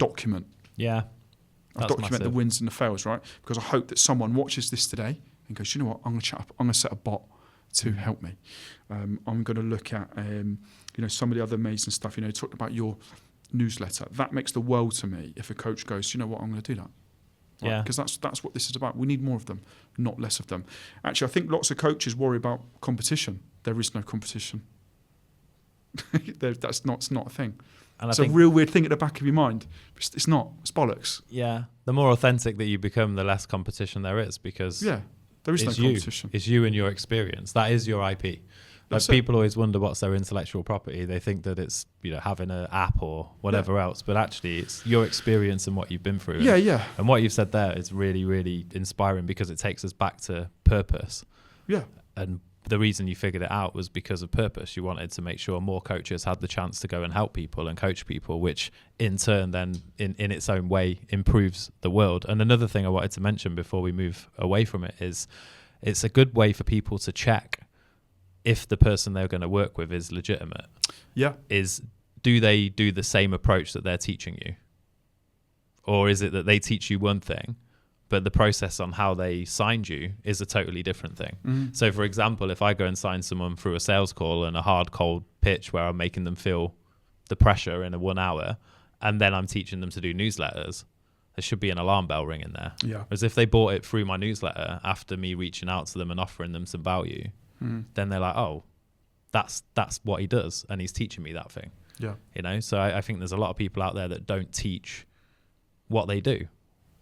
document. Yeah. I document the wins and the fails, right? Because I hope that someone watches this today and goes, you know what, I'm going to set a bot to help me. I'm going to look at, some of the other amazing stuff. You talked about your newsletter. That makes the world to me if a coach goes, you know what, I'm going to do that. Right? Yeah. Because that's what this is about. We need more of them, not less of them. Actually, I think lots of coaches worry about competition. There is no competition. It's not a thing. And it's a real weird thing at the back of your mind. It's not. It's bollocks. Yeah. The more authentic that you become, the less competition there is, because there is no competition. It's you and your experience. That is your IP. Like, people always wonder what's their intellectual property. They think that it's having an app or whatever else, but actually it's your experience and what you've been through. And what you've said there is really, really inspiring, because it takes us back to purpose. Yeah. And the reason you figured it out was because of purpose. You wanted to make sure more coaches had the chance to go and help people and coach people, which in turn then in its own way improves the world. And another thing I wanted to mention before we move away from it is it's a good way for people to check if the person they're going to work with is legitimate. Yeah. Do they do the same approach that they're teaching you? Or is it that they teach you one thing, but the process on how they signed you is a totally different thing? Mm-hmm. So, for example, if I go and sign someone through a sales call and a hard, cold pitch where I'm making them feel the pressure in a 1 hour, and then I'm teaching them to do newsletters, there should be an alarm bell ringing there. Yeah. As if they bought it through my newsletter after me reaching out to them and offering them some value, then they're like, oh, that's what he does, and he's teaching me that thing. Yeah. So I think there's a lot of people out there that don't teach what they do.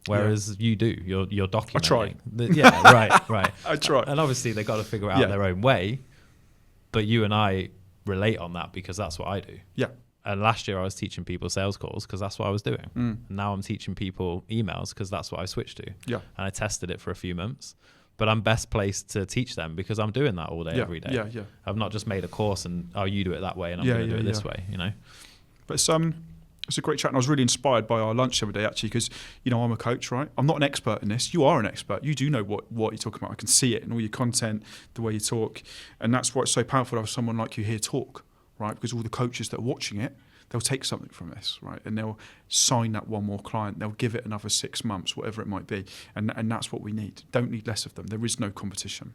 Whereas you do, you're documenting. I try. Right. I try. And obviously they got to figure it out their own way, but you and I relate on that because that's what I do. Yeah. And last year I was teaching people sales calls because that's what I was doing. And now I'm teaching people emails because that's what I switched to. Yeah. And I tested it for a few months, but I'm best placed to teach them because I'm doing that all day, every day. Yeah, yeah. I've not just made a course and, you do it that way and I'm going to do it this way, But it's a great chat, and I was really inspired by our lunch the other day, actually, because, I'm a coach, right? I'm not an expert in this. You are an expert. You do know what you're talking about. I can see it in all your content, the way you talk, and that's why it's so powerful to have someone like you here talk, right? Because all the coaches that are watching it, they'll take something from this, right? And they'll sign that one more client. They'll give it another 6 months, whatever it might be, and that's what we need. Don't need less of them. There is no competition.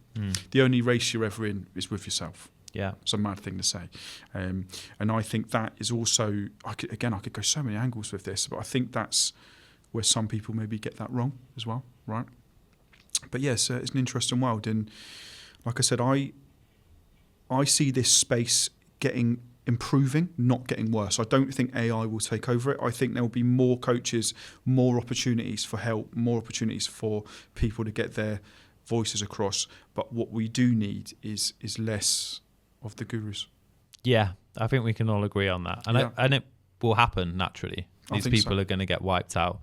The only race you're ever in is with yourself. Yeah, it's a mad thing to say, and I think that is also. I could go so many angles with this, but I think that's where some people maybe get that wrong as well, right? But yes, it's an interesting world, and like I said, I see this space improving, not getting worse. I don't think AI will take over it. I think there will be more coaches, more opportunities for help, more opportunities for people to get their voices across. But what we do need is less of the gurus. Yeah, I think we can all agree on that. And it will happen naturally. These people are going to get wiped out.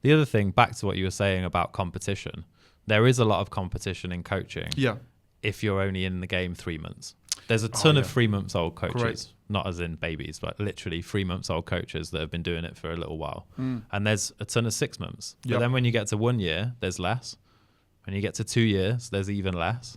The other thing, back to what you were saying about competition, there is a lot of competition in coaching. Yeah. If you're only in the game 3 months. There's a ton of 3 months old coaches, not as in babies, but literally 3 months old coaches that have been doing it for a little while. And there's a ton of 6 months. But then when you get to 1 year, there's less. When you get to 2 years, there's even less.